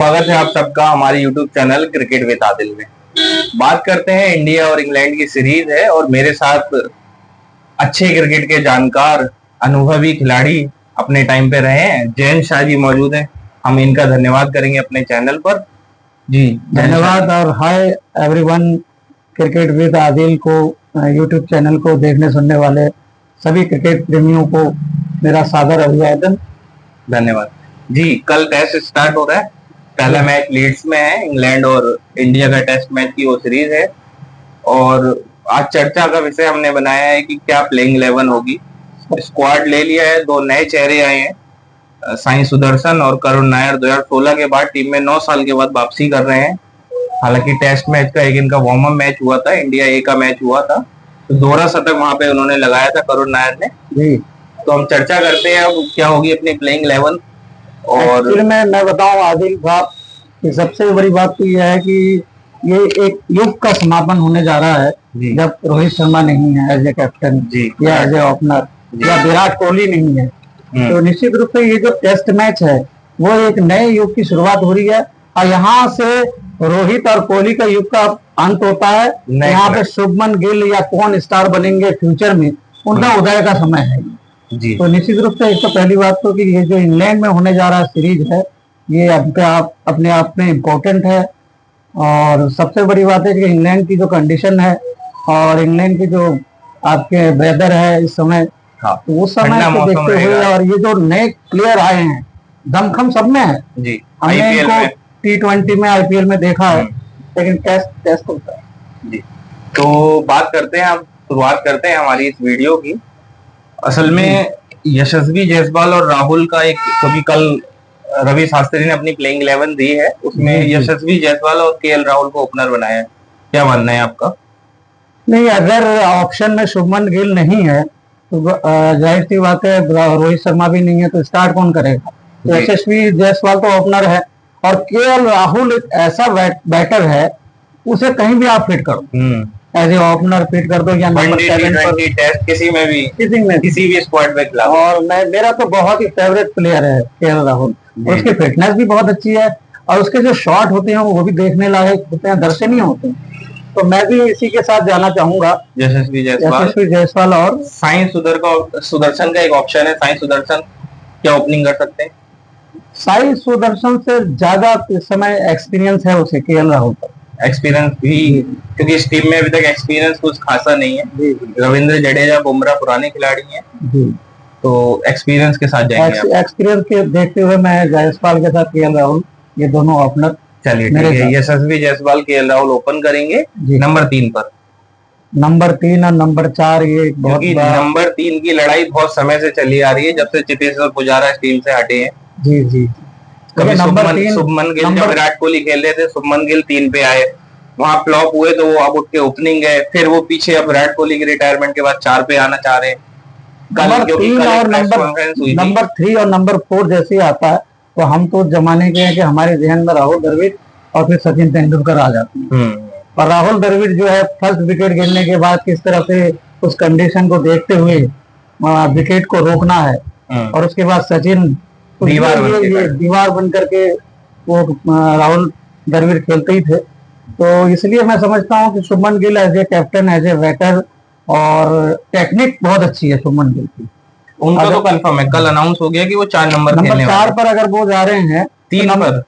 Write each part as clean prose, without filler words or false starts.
स्वागत है आप सबका हमारे YouTube channel cricket with Adil में। बात करते हैं इंडिया और इंग्लैंड की सीरीज है और मेरे साथ अच्छे क्रिकेट के जानकार अनुभवी खिलाड़ी अपने टाइम पे रहे हैं जयंत शाह जी मौजूद हैं। हम इनका धन्यवाद करेंगे अपने चैनल पर। जी धन्यवाद और hi everyone. Cricket with Adil को यूट्यूब चैनल को देखने सुनने वाले सभी क्रिकेट प्रेमियों को मेरा सादर अभिवादन। धन्यवाद जी। कल टेस्ट स्टार्ट हो रहा है। पहला मैच लीड्स में है, इंग्लैंड और इंडिया का टेस्ट मैच की वो सीरीज है और आज चर्चा का विषय हमने बनाया है कि क्या प्लेइंग 11 होगी। स्क्वाड ले लिया है, दो नए चेहरे आए हैं, साई सुदर्शन और करुण नायर 2016 के बाद टीम में 9 साल के बाद वापसी कर रहे हैं। हालांकि टेस्ट मैच का एक इनका वार्म अप मैच हुआ था, इंडिया ए का मैच हुआ था, तो दोहरा शतक वहां पे उन्होंने लगाया था करुण नायर ने जी। तो हम चर्चा करते हैं अब क्या होगी अपनी प्लेइंग 11। और मैं बताऊं आदिल साहब कि सबसे बड़ी बात तो यह है कि ये एक युग का समापन होने जा रहा है जब रोहित शर्मा नहीं है एज ए कैप्टन या एज ए ओपनर या विराट कोहली नहीं है। तो निश्चित रूप से ये जो टेस्ट मैच है वो एक नए युग की शुरुआत हो रही है और यहाँ से रोहित और कोहली का युग का अंत होता है। यहाँ पे शुभमन गिल या कौन स्टार बनेंगे फ्यूचर में उनका उदय का समय है जी। तो निश्चित रूप से एक तो पहली बात तो कि ये जो इंग्लैंड में होने जा रहा सीरीज है ये अपने आप में इम्पोर्टेंट है। और सबसे बड़ी बात है कि इंग्लैंड की जो कंडीशन है और इंग्लैंड की जो आपके वेदर है इस समय, तो उस समय को देखते हुए और ये जो नए प्लेयर आए हैं दमखम सब में है जी। हमने इनको T20 में IPL में देखा है लेकिन टेस्ट होता है जी। तो बात करते हैं, अब शुरुआत करते हैं हमारी इस वीडियो की। असल में यशस्वी जायसवाल और राहुल का एक, क्योंकि कल रवि शास्त्री ने अपनी प्लेइंग 11 दी है, उसमें यशस्वी जायसवाल और KL राहुल को ओपनर बनाया है। क्या मानना है आपका? नहीं, अगर ऑप्शन में शुभमन गिल नहीं है तो जाहिर सी बात है रोहित शर्मा भी नहीं है तो स्टार्ट कौन करेगा। तो यशस्वी जायसवाल तो ओपनर है और KL राहुल एक ऐसा बैटर है उसे कहीं भी आप फिट करो, एज ए ओपनर फिट कर दो या नंबर 7 पर टेस्ट किसी भी स्क्वाड में खिलाओ। और मेरा तो बहुत ही फेवरेट प्लेयर है KL राहुल। उसकी फिटनेस भी बहुत अच्छी है और उसके जो शॉट होते हैं वो भी देखने लायक होते हैं, दर्शनीय होते हैं। तो मैं भी इसी के साथ जाना चाहूंगा, यशस्वी जायसवाल और साई सुदर्शन का एक ऑप्शन है। साई सुदर्शन क्या ओपनिंग कर सकते हैं? साई सुदर्शन से ज्यादा इस समय एक्सपीरियंस है उसे KL राहुल पर। एक्सपीरियंस भी, क्योंकि इस टीम में अभी तक एक्सपीरियंस कुछ खासा नहीं है। रविंद्र जडेजा बुमराह पुराने खिलाड़ी हैं तो एक्सपीरियंस के साथ जाएंगे। एक्सपीरियंस के देखते हुए मैं जायसवाल के साथ KL राहुल, ये दोनों ओपनर। चलिए ठीक है, यशस्वी जायसवाल KL राहुल ओपन करेंगे नंबर 3 पर। नंबर 3 और नंबर 4 ये बहुत नंबर 3 की लड़ाई बहुत समय से चली आ रही है, जब से चेतेश्वर पुजारा इस टीम से हटे हैं जी। कभी शुभमन गिल जब विराट कोहली खेल रहे थे, शुभमन गिल 3 पे आए, वहां फ्लॉप हुए तो वो अब उठ के ओपनिंग है, फिर वो पीछे अब विराट कोहली की रिटायरमेंट के बाद 4 पे आना चाह रहे हैं। नंबर 3 और नंबर 4 जैसे आता है तो हम तो जमाने के हैं कि हमारे जहन में राहुल द्रविड़ और फिर सचिन तेंदुलकर आ जाते हैं। और राहुल द्रविड़ जो है फर्स्ट विकेट गिरने के बाद किस तरह से उस कंडीशन को देखते हुए विकेट को रोकना है और उसके बाद सचिन दीवार बन करके वो राहुल द्रविड़ खेलते ही थे। तो इसलिए मैं समझता हूँ कि Shubman Gill as a captain, as a batter और टेक्निक बहुत अच्छी है शुभमन गिल की। उनका तो कंफर्म है, कल अनाउंस हो गया कि वो 4 नंबर खेलने वाले हैं। 4 पर अगर वो जा रहे हैं 3 पर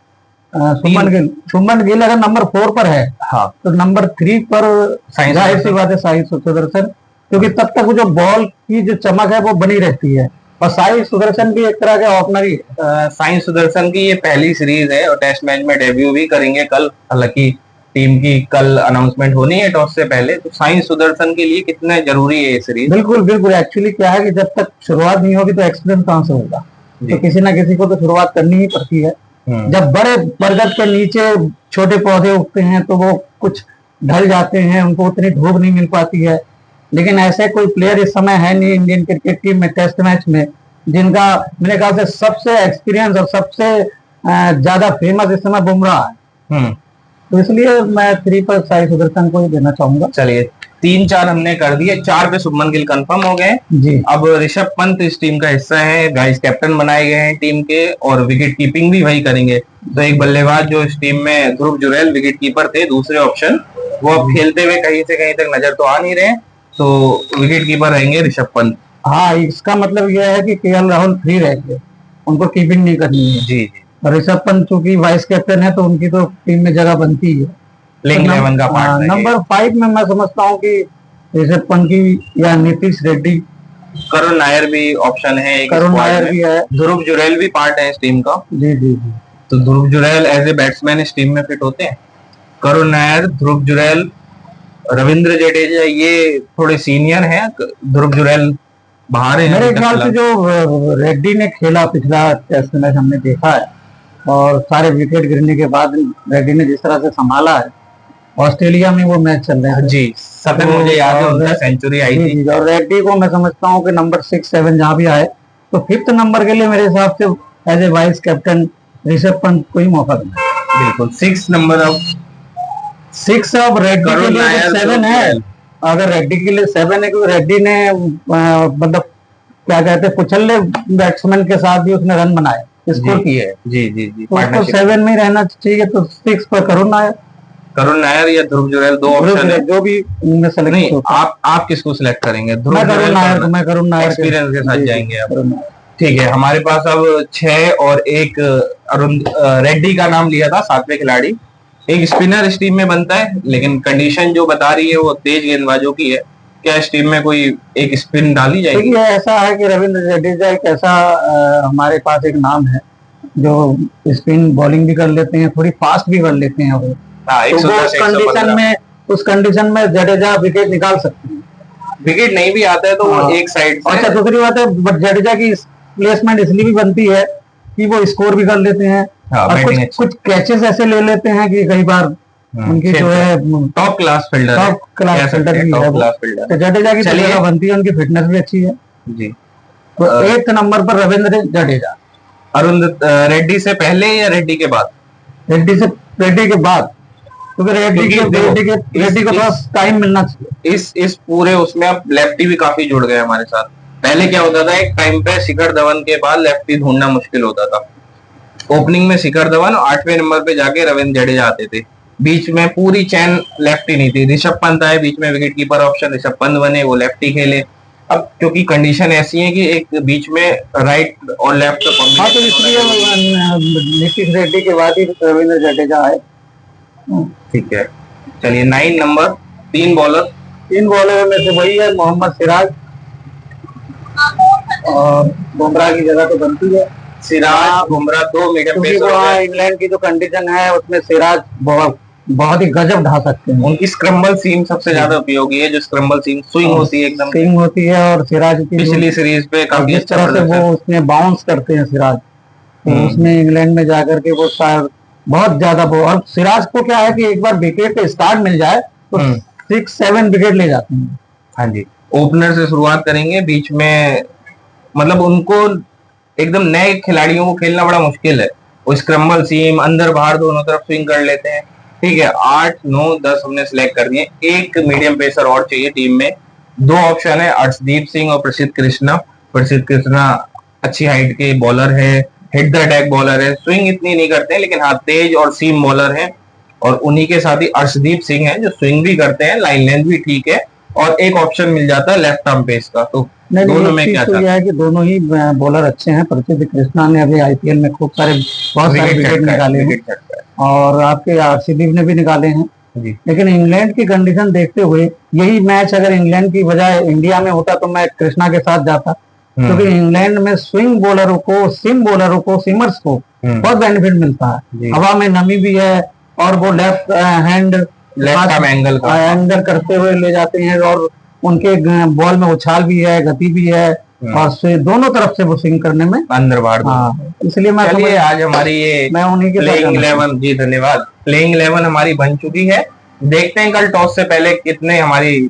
शुभमन गिल अगर नंबर 4 पर है तो नंबर 3 पर जाहिर सी बात है साई सुदर्शन, क्योंकि तब तक वो जो बॉल की जो चमक है वो बनी रहती है। और साई सुदर्शन भी एक तरह के ओपनर ही है। साई सुदर्शन की ये पहली सीरीज है और टेस्ट मैच में डेब्यू भी करेंगे कल। हालांकि टीम की कल अनाउंसमेंट होनी है टॉस से पहले, तो साई सुदर्शन के लिए कितना जरूरी है ये सीरीज? बिल्कुल। एक्चुअली क्या है कि जब तक शुरुआत नहीं होगी तो एक्सपीरियंस कहां से होगा, तो किसी ना किसी को तो शुरुआत करनी ही पड़ती है। जब बड़े बरगद के नीचे छोटे पौधे उगते हैं तो वो कुछ ढल जाते हैं, उनको उतनी धूप नहीं मिल पाती है। लेकिन ऐसे कोई प्लेयर इस समय है नहीं इंडियन क्रिकेट टीम में टेस्ट मैच में जिनका मेरे ख्याल से सबसे एक्सपीरियंस और सबसे ज्यादा फेमस इस समय बुमराह है। तो इसलिए मैं 3 पर साई सुदर्शन को ही देना चाहूंगा। चलिए 3-4 हमने कर दिए, 4 पे शुभमन गिल कंफर्म हो गए जी। अब ऋषभ पंत इस टीम का हिस्सा है, वाइस कैप्टन बनाए गए हैं टीम के, और विकेट कीपिंग भी वही करेंगे। तो एक बल्लेबाज जो इस टीम में ध्रुव जुरैल विकेट कीपर थे, दूसरे ऑप्शन, वो अब खेलते हुए कहीं से कहीं तक नजर तो आ नहीं रहे, तो विकेट कीपर रहेंगे ऋषभ पंत। हाँ, इसका मतलब यह है कि केएल राहुल फ्री रहेंगे, उनको कीपिंग नहीं करनी है जी। ऋषभ पंत चूंकि वाइस कैप्टन है तो उनकी तो टीम में जगह बनती है, प्लेइंग 11 का पार्ट। नंबर 5 में मैं समझता हूँ कि ऋषभ पंत की या नीतीश रेड्डी, करुण नायर भी ऑप्शन है, करुण नायर भी है, ध्रुव जुरैल भी पार्ट है इस टीम का जी जी जी। तो ध्रुव जुरैल एज ए बैट्समैन इस टीम में फिट होते हैं। करुण नायर, ध्रुव जुरैल, रविंद्र जडेजा ये थोड़े सीनियर हैं, ध्रुव जुरैल बाहर है। मेरे ख्याल से जो रेड्डी ने खेला पिछला टेस्ट मैच हमने देखा है, और सारे विकेट गिरने के बाद रेड्डी ने जिस तरह से संभाला है, ऑस्ट्रेलिया में वो मैच चल रहे हैं जी, सतन तो मुझे याद है उनका सेंचुरी आई थी। और रेड्डी को मैं समझता हूँ कि नंबर 6-7 जहाँ भी आए तो 5th नंबर के लिए मेरे हिसाब से as a vice captain Rishabh Pant को ही मौका देना। बिल्कुल, 6 नंबर अब 6 अब रेड्डी के लिए 7 है, अगर रेड्डी के लिए 7 है, क्योंकि रेड्डी ने मतलब क्या कहते हैं पुछल्ले बैट्समैन के साथ भी उसने रन बनाए, स्कोर किए है जी जी जी। तो 7 में रहना चाहिए, तो 6 पर करुण नायर या ध्रुव जुरैल, दो ऑप्शन है, जो भी उनमें सेलेक्ट नहीं। आप किसको सिलेक्ट करेंगे? मैं करुण नायर एक्सपीरियंस के साथ जाएंगे आप, ठीक है। हमारे पास अब 6 और 1 अरुण रेड्डी का नाम लिया था 7वें खिलाड़ी। एक स्पिनर इस टीम में बनता है, लेकिन कंडीशन जो बता रही है वो तेज गेंदबाजों की है। क्या इस टीम में कोई एक स्पिन डाली जाएगी? ऐसा है कि रविंद्र जडेजा एक ऐसा हमारे पास एक नाम है जो स्पिन बॉलिंग भी कर लेते हैं, थोड़ी फास्ट भी कर लेते हैं वो। उस कंडीशन में जडेजा विकेट निकाल सकते हैं। विकेट नहीं भी आता है तो वो एक साइड। अच्छा, दूसरी बात है जडेजा की प्लेसमेंट इसलिए भी बनती है कि वो स्कोर भी कर लेते हैं, और कुछ कैचेस ऐसे ले लेते हैं कि कई बार उनकी जो है टॉप क्लास फील्डर भी है। तो जडेजा की जगह बनती है, उनकी फिटनेस भी अच्छी है जी। तो 8th नंबर पर रविंद्र जडेजा। अरुण रेड्डी से पहले या रेड्डी के बाद? रेड्डी के बाद, क्योंकि रेड्डी को थोड़ा टाइम मिलना चाहिए। इस पूरे उसमें अब लेफ्टी भी काफी जुड़ गए हमारे साथ। पहले क्या होता था, एक टाइम पे शिखर धवन के बाद लेफ्टी ढूंढना मुश्किल होता था। ओपनिंग में शिखर धवन, 8वें नंबर पे जाके रविंद्र जडेजा आते थे, बीच में पूरी चैन लेफ्टी नहीं थी। ऋषभ पंत आए बीच में, wicket keeper option Rishabh Pant बने, वो लेफ्टी खेले। अब क्योंकि कंडीशन ऐसी है कि एक बीच में राइट और लेफ्ट का तो इसलिए नीतीश रेड्डी के बाद ही रविंद्र जडेजा आए। ठीक है, चलिए 9 नंबर। 3 बॉलर में से वही है मोहम्मद सिराज, और बुमराह की जगह तो बनती है। Siraj Bumrah 2 medium pacer. England की जो कंडीशन है उसमें सिराज बहुत ही गजब ढा सकते हैं। उनकी स्क्रम्बल सीम सबसे ज्यादा उपयोगी है, जो स्क्रम्बल सीम स्विंग होती है, एकदम स्विंग होती है। और सिराज की पिछली सीरीज पे काफी जिस तरह से वो उसमें बाउंस करते हैं सिराज, तो उसमें इंग्लैंड में जाकर के वो शायद बहुत ज्यादा और सिराज को क्या है कि एक बार विकेट पे स्टार्ट मिल जाए तो 6-7 विकेट ले जाते हैं। हाँ जी, ओपनर से शुरुआत करेंगे, बीच में मतलब उनको एकदम नए खिलाड़ियों को खेलना बड़ा मुश्किल है। वो स्क्रम्बल सीम अंदर बाहर दोनों तरफ स्विंग कर लेते हैं। ठीक है, 8, 9, 10 हमने सिलेक्ट कर दिए। एक मीडियम पेसर और चाहिए टीम में। 2 ऑप्शन है, अर्शदीप सिंह और प्रसिद्ध कृष्णा। प्रसिद्ध कृष्णा अच्छी हाइट के बॉलर है, हिट द डेक बॉलर है, स्विंग इतनी नहीं करते हैं लेकिन हाँ तेज और सीम बॉलर है। और उन्हीं के साथ ही अर्शदीप सिंह है जो स्विंग भी करते हैं, लाइन लेंथ भी ठीक है, और एक ऑप्शन मिल जाता है लेफ्ट आर्म पेस का। तो दोनों में क्या तो है कि दोनों ही बॉलर अच्छे हैं। प्रसिद्ध कृष्णा ने अभी आईपीएल में बहुत सारे विकेट निकाले हैं, और आपके अर्शदीप ने भी निकाले हैं। लेकिन इंग्लैंड की कंडीशन देखते हुए यही मैच अगर इंग्लैंड की बजाय इंडिया में होता तो मैं कृष्णा के साथ जाता, क्योंकि इंग्लैंड में स्विंग बॉलरों को, सिम बॉलरों को, सिमर्स को बहुत बेनिफिट मिलता है। हवा में नमी भी है, और वो लेफ्ट हैंड एंगल करते हुए ले जाते हैं, और उनके बॉल में उछाल भी है, गति भी है, और दोनों तरफ से वो स्विंग करने में अंदर बाहर। हाँ, इसलिए मैं आज हमारी ये मैं उन्हीं के प्लेइंग 11 जी धन्यवाद, प्लेइंग 11 हमारी बन चुकी है। देखते हैं कल टॉस से पहले कितने हमारी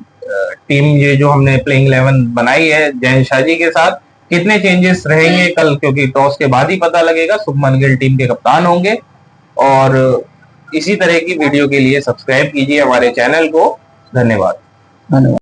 टीम ये जो हमने प्लेइंग 11 बनाई है जैन शाह जी के साथ, कितने चेंजेस रहेंगे कल, क्योंकि टॉस के बाद ही पता लगेगा। शुभमन गिल टीम के कप्तान होंगे। और इसी तरह की वीडियो के लिए सब्सक्राइब कीजिए हमारे चैनल को। धन्यवाद। धन्यवाद।